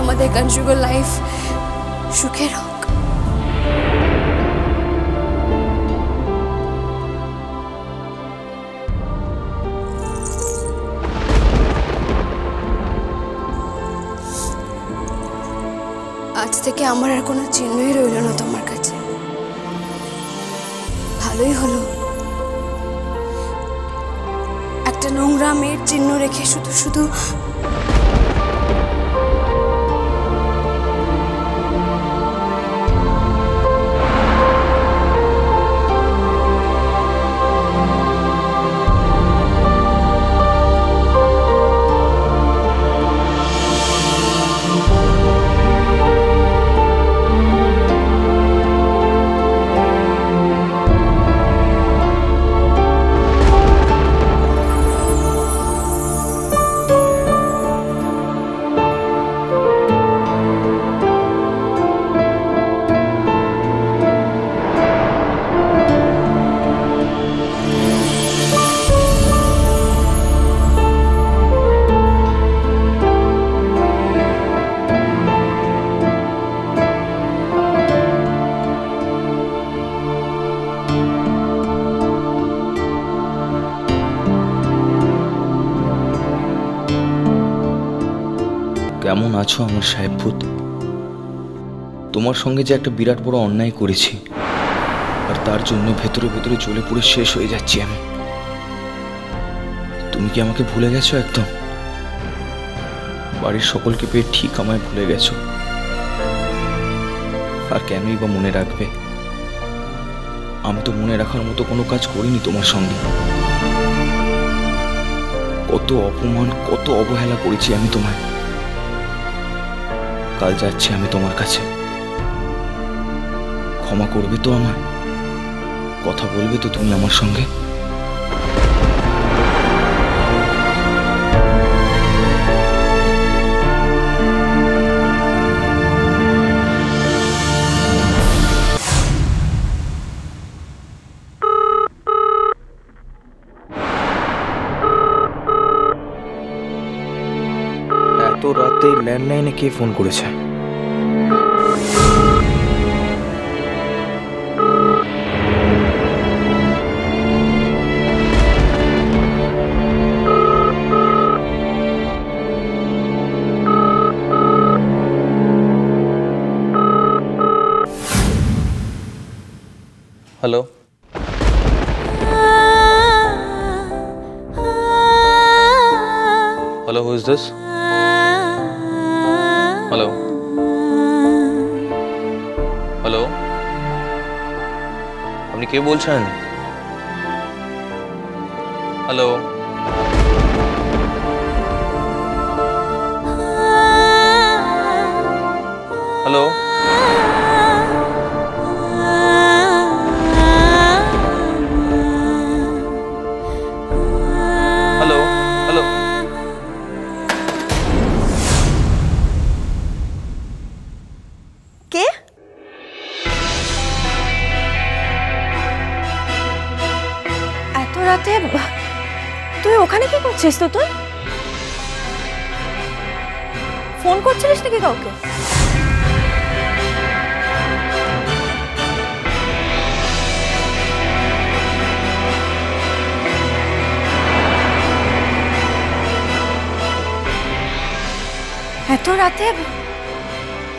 আমাদের conjugal life সুখের হোক। আজ থেকে আমার আর কোনো চিহ্নই রইল না তোমার কাছে। ভালোই হলো, একটা নোংরা মেয়ের চিহ্ন রেখে শুধু শুধু কেমন আছো আমার সাহেব ভূত? তোমার সঙ্গে যে একটা বিরাট বড় অন্যায় করেছি, আর তার জন্য ভেতরে ভেতরে জ্বলে পুড়ে শেষ হয়ে যাচ্ছি আমি। তুমি কি আমাকে ভুলে গেছো একদম? বাড়ির সকলকে পেয়ে ঠিক আমায় ভুলে গেছো। আর কেনই বা মনে রাখবে? আমি তো মনে রাখার মতো কোনো কাজ করিনি তোমার সঙ্গে। কত অপমান, কত অবহেলা করেছি আমি তোমায়। কাল যাচ্ছি আমি তোমার কাছে, ক্ষমা করবে তো আমায়? কথা বলবে তো তুমি আমার সঙ্গে? এত রাতে ল্যান্ডলাইনে কে ফোন করেছে? Hello, hello, who is this? Hello, hello, আপনি কে বলছেন? Hello, hello, hello, hello. কে? এত রাতে তুই ওখানে কি করছিস? তো তুই ফোন করছিলিস নাকি কাউকে? এত রাতে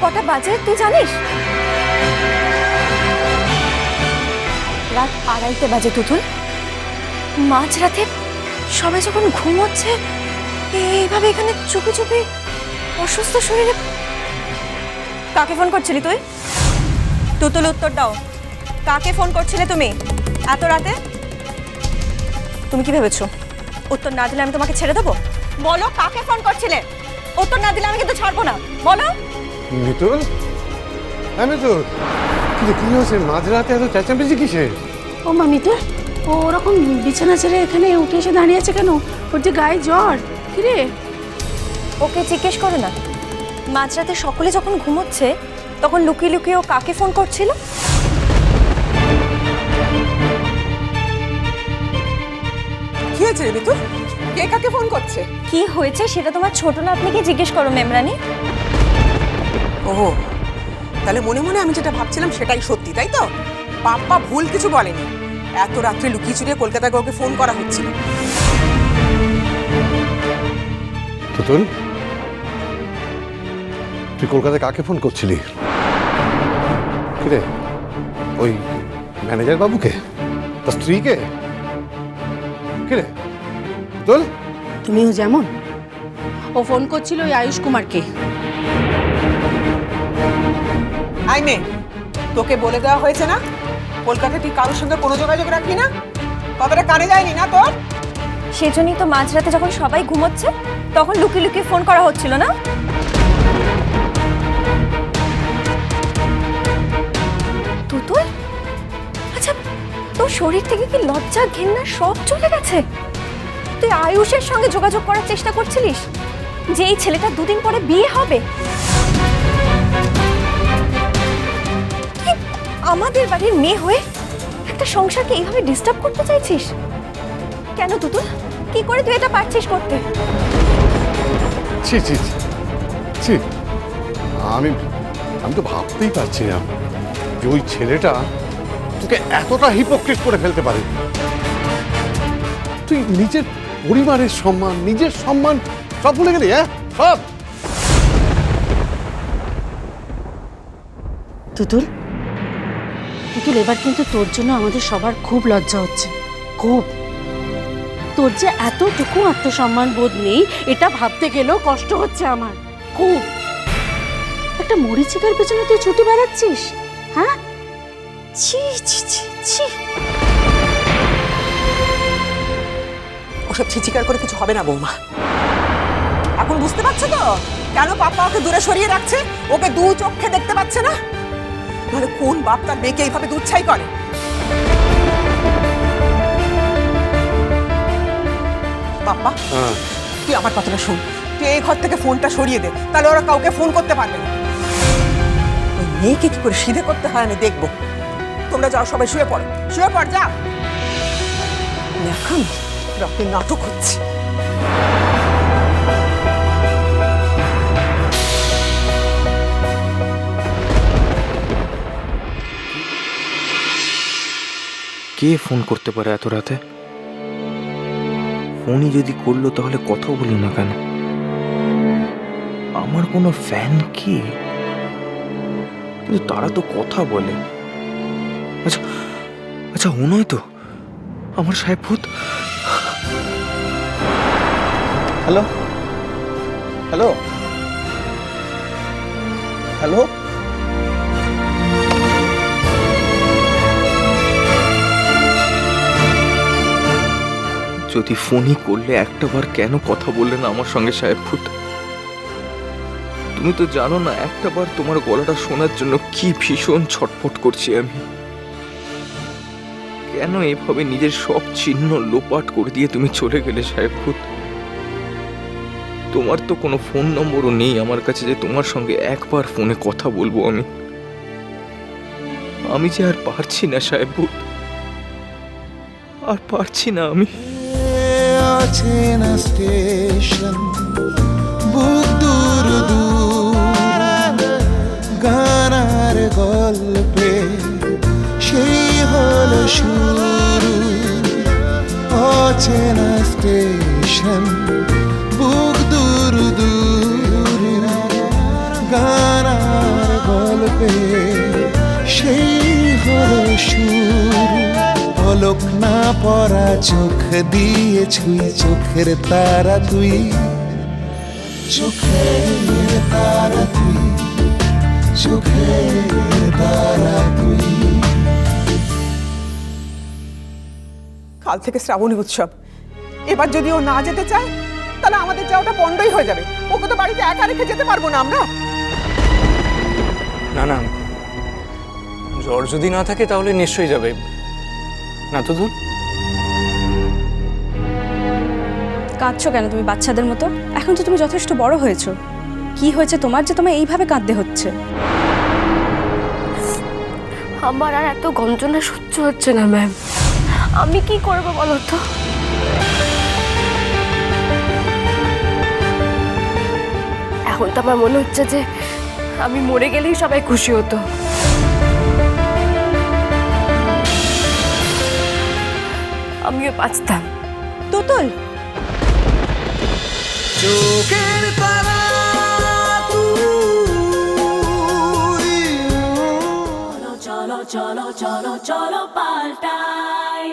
কটা বাজে তুই জানিস? রাত 2:30 বাজে তুতুল। মাঝরাতে সবাই যখন ঘুমোচ্ছে, এইভাবে এখানে চুপি চুপি অসুস্থ শরীরে কাকে ফোন করছিলি তুই? তুতুল, উত্তর দাও, কাকে ফোন করছিলে তুমি এত রাতে? তুমি কি ভেবেছো উত্তর না দিলে আমি তোমাকে ছেড়ে দেবো? বলো, কাকে ফোন করছিলে? উত্তর না দিলে আমি কিন্তু ছাড়বো না, বলো। মিতুল, আমি তো কি হয়েছে? মাঝরাতে এত চেঁচামেচি কিসের? ও মা মিতুল, ও ওরকম বিছানা ছেড়ে এখানে উঠে এসে দাঁড়িয়ে আছে কেন? ওর যে গায়ে জ্বর। কিরে, ওকে জিজ্ঞেস করো না, মাঝরাতে সকলে যখন ঘুমোচ্ছে তখন লুকিয়ে লুকিয়ে ও কাকে ফোন করছিল? কি হয়েছে রে বিতু? কে কাকে ফোন করছে? কি হয়েছে সেটা তোমার ছোট নাতনিকে জিজ্ঞেস করো মেমরানি। ও, তাহলে মনে মনে আমি যেটা ভাবছিলাম সেটাই সত্যি, তাই তো? পাপ্পা ভুল কিছু বলেনি। এত রাত্রে লুকিয়ে চুরিয়ে কলকাতায় কাউকে ফোন করা হচ্ছিল। তুতুল, তুই কলকাতায় কাকে ফোন করছিলি? কিরে, ওই ম্যানেজার বাবুকে, তার স্ত্রীকে? কিরে তুতুল? তুমিও যেমন, ও ফোন করছিল ওই আয়ুষ কুমারকে। আই মে, তোকে বলে দেওয়া হয়েছে না কলকাতায় তুই কারোর সঙ্গে কোনো যোগাযোগ রাখবি না? কথাটা কানে যায়নি না তোর? সেজন্যই তো মাঝরাতে যখন সবাই ঘুমোচ্ছে তখন লুকিয়ে লুকিয়ে ফোন করা হচ্ছিল না? তুতুল, আচ্ছা তোর শরীর থেকে কি লজ্জা ঘেন্না সব চলে গেছে? তুই আয়ুষের সঙ্গে যোগাযোগ করার চেষ্টা করছিলিস যে এই ছেলেটা দুদিন পরে বিয়ে হবে। তুই আমাদের বাড়ির মেয়ে হয়ে একটা সংসারকে এইভাবে ডিস্টার্ব করতে চাইছিস কেন তুতুল? কি করে তুই এটা পারছিস করতে? ছি ছি ছি, ছি। আমি আমি তো ভাবতেই পারছি না যে ওই ছেলেটা তোকে এতটা হিপোক্রিট করে ফেলতে পারে। তুই নিজের পরিবারের সম্মান, নিজের সম্মান সব ভুলে গেলি, হ্যাঁ? সব। তুতুল, তুতুল, এবার কিন্তু তোর জন্য আমাদের সবার খুব লজ্জা হচ্ছে, খুব। তোর যে এতটুকু আত্মসম্মান বোধ নেই এটা ভাবতে গেলেও কষ্ট হচ্ছে আমার খুব। একটা মরিচিকার পেছনে তুই ছুটে বেড়াচ্ছিস, হ্যাঁ? ছি ছি ছি ছি। ওসব ছিচিকার করে কিছু হবে না বৌমা। এখন বুঝতে পারছো তো কেন পাপ্পা ওকে দূরে সরিয়ে রাখছে? ওকে দু চোখে দেখতে পাচ্ছে না? মানে কোন বাপ তার মেয়েকে এইভাবে দুচ্ছাই করে? পাপ্পা, তুই আমার কথাটা শুন। তুই এই ঘর থেকে ফোনটা সরিয়ে দে, তাহলে ওরা কাউকে ফোন করতে পারবে না। ওই মেয়েকে কি করে সিধে করতে হয় আমি দেখবো। তোমরা যাও, সবাই শুয়ে পড়ো, শুয়ে পড় যা। এখন রক্তের নাটক হচ্ছে। কে ফোন করতে পারে এত রাতে? ফোনই যদি করলো তাহলে কথা বলি না কেন? আমার কোনো ফ্যান কি? কিন্তু তারা তো কথা বলে। আচ্ছা আচ্ছা, ও নয় তো আমার সাহেব ভূত? হ্যালো হ্যালো হ্যালো, যদি ফোনই করলে একটাবার কেন কথা বললে না আমার সঙ্গে সাহেব ভূত? তুমি তো জানো না একটাবার তোমার গলাটা শোনার জন্য কি ভীষণ ছটফট করছি আমি। কেন এভাবে নিজের সব চিহ্ন লোপাট করে দিয়ে তুমি চলে গেলে সাহেব ভূত? তোমার তো কোনো ফোন নম্বরও নেই আমার কাছে যে তোমার সঙ্গে একবার ফোনে কথা বলবো আমি। আমি যে আর পারছি না সাহেব ভূত, আর পারছি না আমি। অচেনা স্টেশন, বুক দূর দূর, গানার গল্পে সেই হলো শুরু। অচেনা স্টেশন, বুক দূর দূর, গানার গল্পে সেই হলো শুরু। পলক না পরা চোখ দিয়ে ছুঁই চোখের তারা তুই, চোখের তারা তুই, চোখের তারা তুই। কাল থেকে শ্রাবণী উৎসব। এবার যদি ও না যেতে চায় তাহলে আমাদের যাওয়াটা বন্ধই হয়ে যাবে। ওকে তো বাড়িতে একা রেখে যেতে পারবো না আমরা। না না, জ্বর যদি না থাকে তাহলে নিশ্চয়ই যাবে না। তো কাঁদছো কেন তুমি বাচ্চাদের মতো? এখন তো তুমি যথেষ্ট বড় হয়েছো। কি হয়েছে তোমার যে তোমায় এইভাবে কাঁদতে হচ্ছে? আমার আর এত গঞ্জনা সহ্য হচ্ছে না ম্যাম। আমি কি করব বলো তো? এখন তো আমার মনে হচ্ছে যে আমি মরে গেলেই সবাই খুশি হতো। আমিও বাঁচতাম। তুতুল, চোখের তারা তুই চলো চলো চলো চলো পাল্টাই